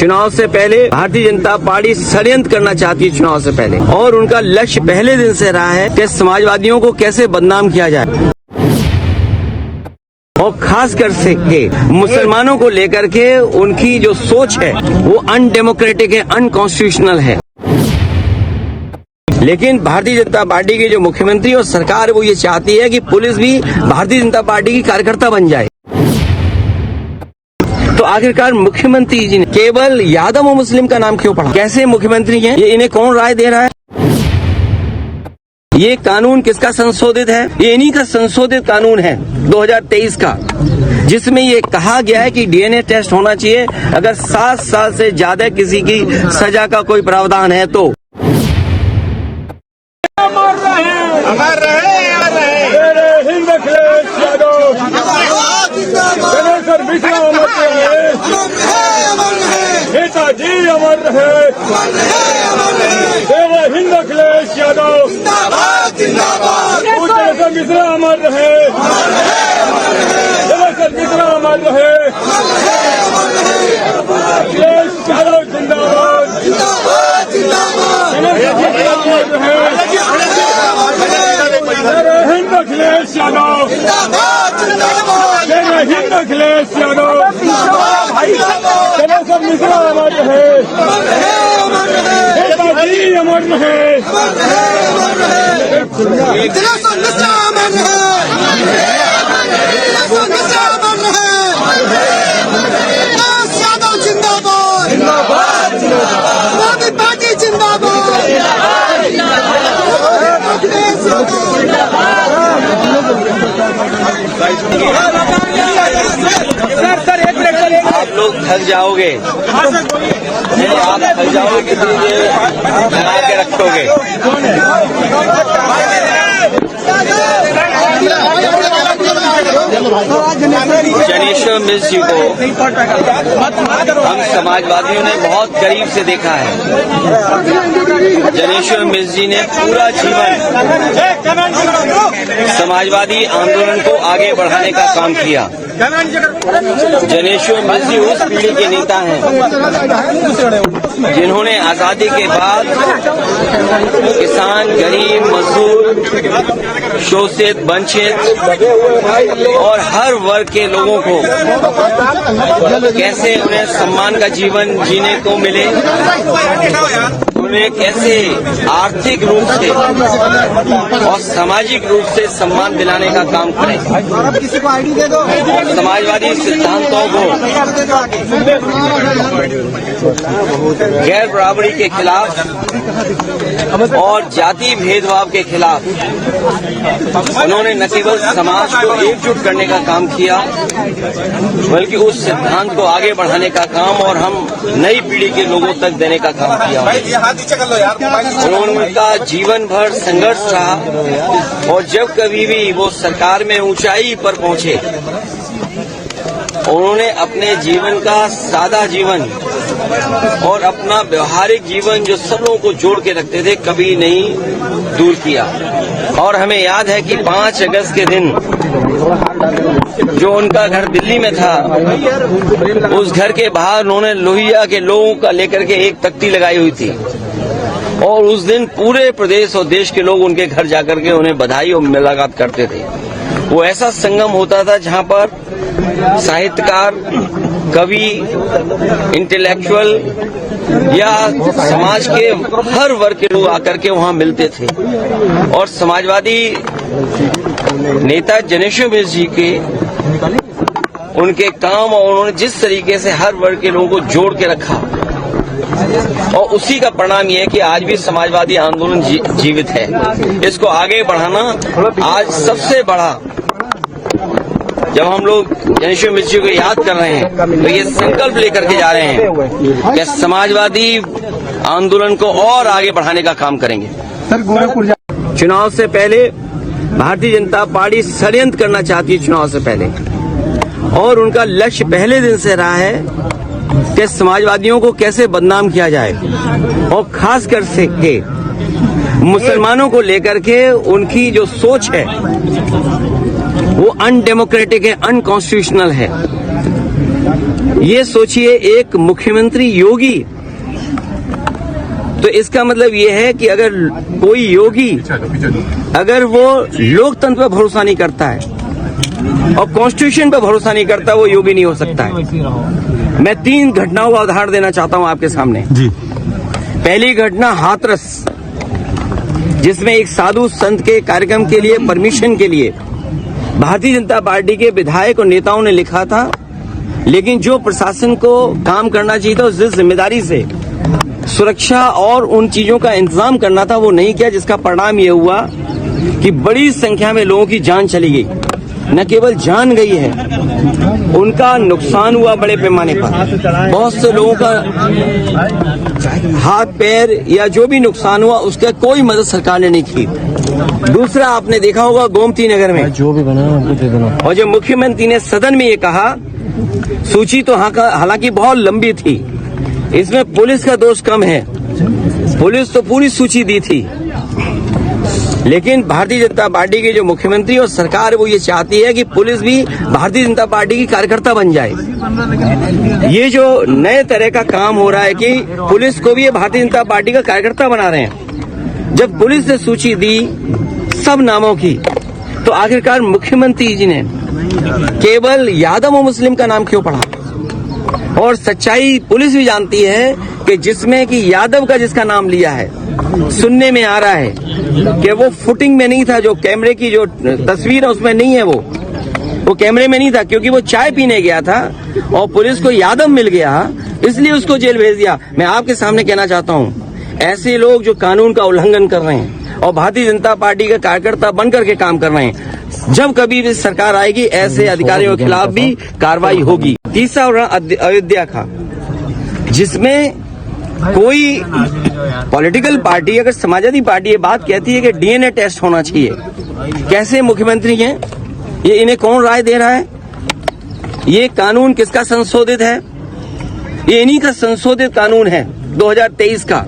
चुनाव से पहले भारतीय जनता पार्टी षड्यंत्र करना चाहती है चुनाव से पहले, और उनका लक्ष्य पहले दिन से रहा है कि समाजवादियों को कैसे बदनाम किया जाए, और खास कर से मुसलमानों को लेकर के उनकी जो सोच है वो अनडेमोक्रेटिक है, अनकॉन्स्टिट्यूशनल है। लेकिन भारतीय जनता पार्टी के जो मुख्यमंत्री और सरकार है वो ये चाहती है कि पुलिस भी भारतीय जनता पार्टी की कार्यकर्ता बन जाए। तो आखिरकार मुख्यमंत्री जी ने केवल यादव और मुस्लिम का नाम क्यों पढ़ा? कैसे मुख्यमंत्री हैं ये? इन्हें कौन राय दे रहा है? ये कानून किसका संशोधित है? ये इन्हीं का संशोधित कानून है 2023 का, जिसमें ये कहा गया है कि डीएनए टेस्ट होना चाहिए अगर 7 साल से ज्यादा किसी की सजा का कोई प्रावधान है तो। अमर रहे हिंद अखिलेश यादव, गणेश्वर मिश्रा अमर रहे, नेताजी अमर रहे, हिंद अखिलेश यादव, गणेश्वर मिश्रा अमर रहे, गणेश्वर मिश्रा अमर रहे, अखिलेश यादव जिंदाबाद, अमर रहे, हिंद अखिलेश यादव, हिंद अखिलेश यादव, गणेश्वर मिश्रा अमर रहे, नेताजी अमर रहे, गणेश्वर मिश्रा अमर रहे, यादव जिंदाबाद, मोदी पार्टी जिंदाबाद, आप लोग थक जाओगे, आप थक जाओगे किसी बना के रखोगे। जनेश्वर मिश्र जी को हम समाजवादियों ने बहुत करीब से देखा है। जनेश्वर मिश्र जी ने पूरा जीवन समाजवादी आंदोलन को आगे बढ़ाने का काम किया। जनेश्वर मिश्र जी उस पीढ़ी के नेता हैं जिन्होंने आजादी के बाद किसान, गरीब, मजदूर, शोषित, वंचित और हर वर्ग के लोगों को कैसे उन्हें सम्मान का जीवन जीने को मिले, उन्हें कैसे आर्थिक रूप से और सामाजिक रूप से सम्मान दिलाने का काम करें। समाजवादी सिद्धांतों को गैर बराबरी के खिलाफ और जाति भेदभाव के खिलाफ उन्होंने न केवल समाज को एकजुट करने का काम किया बल्कि उस सिद्धांत को आगे बढ़ाने का काम और हम नई पीढ़ी के लोगों तक देने का काम किया। उनका जीवन भर संघर्ष रहा और जब कभी भी वो सरकार में ऊंचाई पर पहुंचे उन्होंने अपने जीवन का सादा जीवन और अपना व्यवहारिक जीवन जो सब लोगों को जोड़ के रखते थे कभी नहीं दूर किया। और हमें याद है कि 5 अगस्त के दिन जो उनका घर दिल्ली में था, उस घर के बाहर उन्होंने लोहिया के लोगों का लेकर के एक तख्ती लगाई हुई थी और उस दिन पूरे प्रदेश और देश के लोग उनके घर जाकर के उन्हें बधाई और मुलाकात करते थे। वो ऐसा संगम होता था जहां पर साहित्यकार, कवि, इंटेलेक्चुअल या समाज के हर वर्ग के लोग आकर के वहां मिलते थे। और समाजवादी नेता जनेश्वर मिश्र जी के उनके काम और उन्होंने जिस तरीके से हर वर्ग के लोगों को जोड़ के रखा और उसी का परिणाम ये है कि आज भी समाजवादी आंदोलन जीवित है। इसको आगे बढ़ाना आज सबसे बड़ा, जब हम लोग जनेश्वर मिश्र जी को याद कर रहे हैं तो ये संकल्प लेकर के जा रहे हैं कि समाजवादी आंदोलन को और आगे बढ़ाने का काम करेंगे। चुनाव से पहले भारतीय जनता पार्टी षड्यंत्र करना चाहती है चुनाव से पहले, और उनका लक्ष्य पहले दिन से रहा है कि समाजवादियों को कैसे बदनाम किया जाए, और खास कर से मुसलमानों को लेकर के उनकी जो सोच है वो अनडेमोक्रेटिक है, अनकॉन्स्टिट्यूशनल है। ये सोचिए एक मुख्यमंत्री योगी, तो इसका मतलब ये है कि अगर कोई योगी अगर वो लोकतंत्र पर भरोसा नहीं करता है और कॉन्स्टिट्यूशन पर भरोसा नहीं करता, वो योगी नहीं हो सकता है। मैं 3 घटनाओं का उदाहरण देना चाहता हूं आपके सामने जी। पहली घटना हाथरस, जिसमें एक साधु संत के कार्यक्रम के लिए परमिशन के लिए भारतीय जनता पार्टी के विधायक और नेताओं ने लिखा था, लेकिन जो प्रशासन को काम करना चाहिए था उस जिम्मेदारी से सुरक्षा और उन चीजों का इंतजाम करना था, वो नहीं किया, जिसका परिणाम ये हुआ कि बड़ी संख्या में लोगों की जान चली गई। न केवल जान गई है, उनका नुकसान हुआ बड़े पैमाने पर। बहुत से लोगों का हाथ पैर या जो भी नुकसान हुआ, उसका कोई मदद सरकार ने नहीं की। दूसरा, आपने देखा होगा गोमती नगर में जो भी बना दे देना, और जब मुख्यमंत्री ने सदन में ये कहा, सूची तो हालांकि बहुत लंबी थी, इसमें पुलिस का दोष कम है, पुलिस तो पूरी सूची दी थी, लेकिन भारतीय जनता पार्टी के जो मुख्यमंत्री और सरकार वो ये चाहती है कि पुलिस भी भारतीय जनता पार्टी की कार्यकर्ता बन जाए। ये जो नए तरह का काम हो रहा है कि पुलिस को भी ये भारतीय जनता पार्टी का कार्यकर्ता बना रहे हैं। जब पुलिस ने सूची दी सब नामों की, तो आखिरकार मुख्यमंत्री जी ने केवल यादव और मुस्लिम का नाम क्यों पढ़ा? और सच्चाई पुलिस भी जानती है कि जिसमें कि यादव का जिसका नाम लिया है, सुनने में आ रहा है कि वो फुटिंग में नहीं था, जो कैमरे की जो तस्वीर है उसमें नहीं है, वो कैमरे में नहीं था, क्योंकि वो चाय पीने गया था और पुलिस को यादव मिल गया, इसलिए उसको जेल भेज दिया। मैं आपके सामने कहना चाहता हूँ, ऐसे लोग जो कानून का उल्लंघन कर रहे हैं और भारतीय जनता पार्टी के कार्यकर्ता बनकर के काम कर रहे हैं, जब कभी भी सरकार आएगी ऐसे अधिकारियों के खिलाफ भी कार्रवाई होगी। तीसरा उदाहरण अयोध्या का, जिसमें कोई पॉलिटिकल पार्टी, अगर समाजवादी पार्टी ये बात कहती है कि डीएनए टेस्ट होना चाहिए, कैसे मुख्यमंत्री हैं ये, इन्हें कौन राय दे रहा है? ये कानून किसका संशोधित है? ये इन्हीं का संशोधित कानून है 2023 का,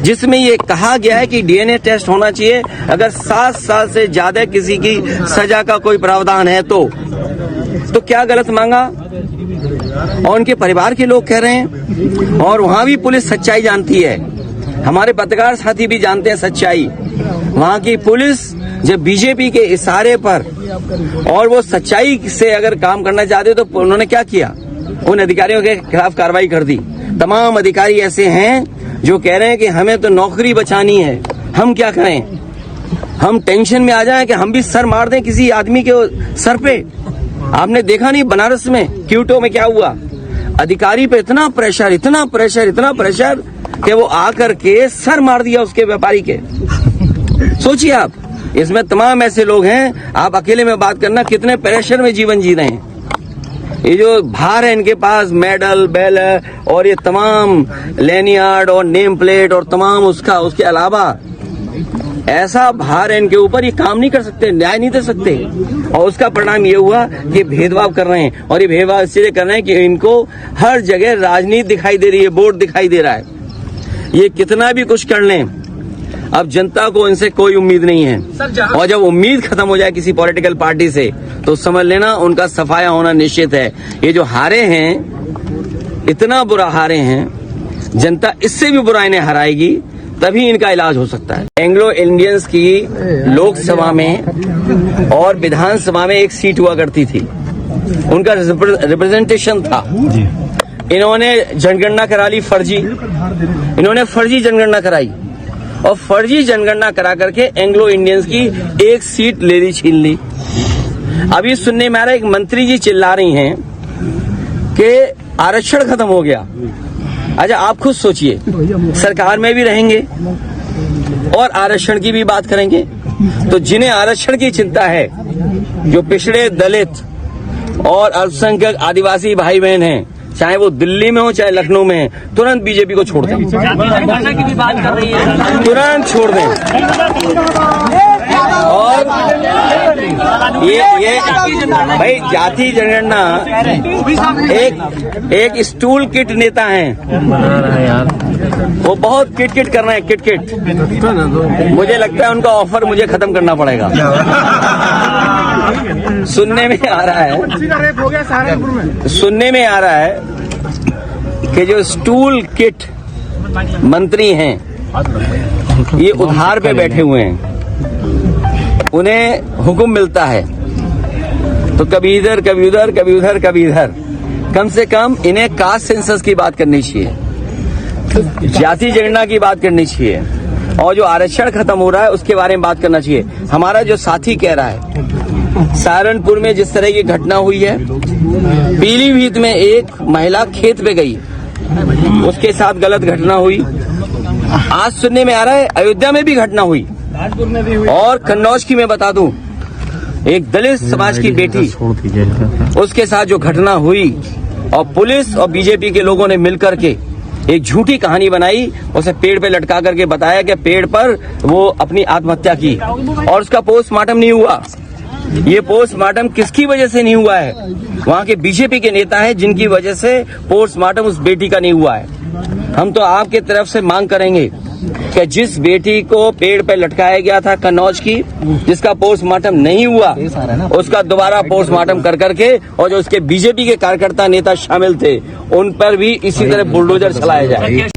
जिसमें ये कहा गया है कि डीएनए टेस्ट होना चाहिए अगर 7 साल से ज्यादा किसी की सजा का कोई प्रावधान है तो क्या गलत मांगा? और उनके परिवार के लोग कह रहे हैं, और वहां भी पुलिस सच्चाई जानती है, हमारे पत्रकार साथी भी जानते हैं सच्चाई। वहां की पुलिस जब बीजेपी के इशारे पर और वो सच्चाई से अगर काम करना चाहते तो उन्होंने क्या किया? उन अधिकारियों के खिलाफ कार्रवाई कर दी। तमाम अधिकारी ऐसे हैं जो कह रहे हैं कि हमें तो नौकरी बचानी है, हम क्या करें? हम टेंशन में आ जाएं कि हम भी सर मार दें किसी आदमी के सर पे। आपने देखा नहीं बनारस में क्यूटो में क्या हुआ? अधिकारी पे इतना प्रेशर कि वो आकर के सर मार दिया उसके व्यापारी के। सोचिए आप, इसमें तमाम ऐसे लोग हैं, आप अकेले में बात करना कितने प्रेशर में जीवन जी रहे हैं। ये जो भार है इनके पास, मेडल बेल और ये तमाम लैनियार्ड और नेम प्लेट और तमाम उसके अलावा ऐसा भार है इनके ऊपर, ये काम नहीं कर सकते, न्याय नहीं दे सकते। और उसका परिणाम ये हुआ कि भेदभाव कर रहे हैं, और ये भेदभाव इसलिए कर रहे हैं कि इनको हर जगह राजनीति दिखाई दे रही है, वोट दिखाई दे रहा है। ये कितना भी कुछ कर लें, अब जनता को इनसे कोई उम्मीद नहीं है, और जब उम्मीद खत्म हो जाए किसी पॉलिटिकल पार्टी से तो समझ लेना उनका सफाया होना निश्चित है। ये जो हारे हैं, इतना बुरा हारे हैं, जनता इससे भी बुरा इन्हें हराएगी, तभी इनका इलाज हो सकता है। एंग्लो इंडियंस की लोकसभा में और विधानसभा में एक सीट हुआ करती थी, उनका रिप्रेजेंटेशन था। इन्होंने जनगणना करा ली फर्जी, इन्होंने फर्जी जनगणना कराई और फर्जी जनगणना करा करके एंग्लो इंडियंस की एक सीट ले ली, छीन ली। अभी सुनने में आ रहा है एक मंत्री जी चिल्ला रही हैं कि आरक्षण खत्म हो गया। अच्छा, आप खुद सोचिए, सरकार में भी रहेंगे और आरक्षण की भी बात करेंगे, तो जिन्हें आरक्षण की चिंता है, जो पिछड़े दलित और अल्पसंख्यक आदिवासी भाई बहन हैं, चाहे वो दिल्ली में हो चाहे लखनऊ में है, तुरंत बीजेपी को छोड़ दें, भाषा की भी बात कर रही है, तुरंत छोड़ दें। और ये भाई जाति जनगणना एक स्टूल किट नेता हैं, वो बहुत किट कर रहे हैं, किट। मुझे लगता है उनका ऑफर मुझे खत्म करना पड़ेगा। सुनने में आ रहा है कि जो स्टूल किट मंत्री हैं ये उधार पे बैठे हुए हैं, उन्हें हुक्म मिलता है तो कभी इधर कभी उधर कभी उधर कभी इधर। कम से कम इन्हें कास्ट सेंसस की बात करनी चाहिए, जाति जनगणना की बात करनी चाहिए, और जो आरक्षण खत्म हो रहा है उसके बारे में बात करना चाहिए। हमारा जो साथी कह रहा है सहारनपुर में जिस तरह की घटना हुई है, पीलीभीत में एक महिला खेत पे गई, उसके साथ गलत घटना हुई। आज सुनने में आ रहा है अयोध्या में भी घटना हुई, और कन्नौज की मैं बता दूं एक दलित समाज की बेटी, उसके साथ जो घटना हुई, और पुलिस और बीजेपी के लोगों ने मिलकर के एक झूठी कहानी बनाई, उसे पेड़ पे लटका करके बताया कि पेड़ पर वो अपनी आत्महत्या की, और उसका पोस्टमार्टम नहीं हुआ। ये पोस्टमार्टम किसकी वजह से नहीं हुआ है? वहाँ के बीजेपी के नेता हैं जिनकी वजह से पोस्टमार्टम उस बेटी का नहीं हुआ है। हम तो आपके तरफ से मांग करेंगे कि जिस बेटी को पेड़ पे लटकाया गया था कन्नौज की, जिसका पोस्टमार्टम नहीं हुआ, उसका दोबारा पोस्टमार्टम कर करके, और जो उसके बीजेपी के कार्यकर्ता नेता शामिल थे उन पर भी इसी तरह बुलडोजर चलाया जाए।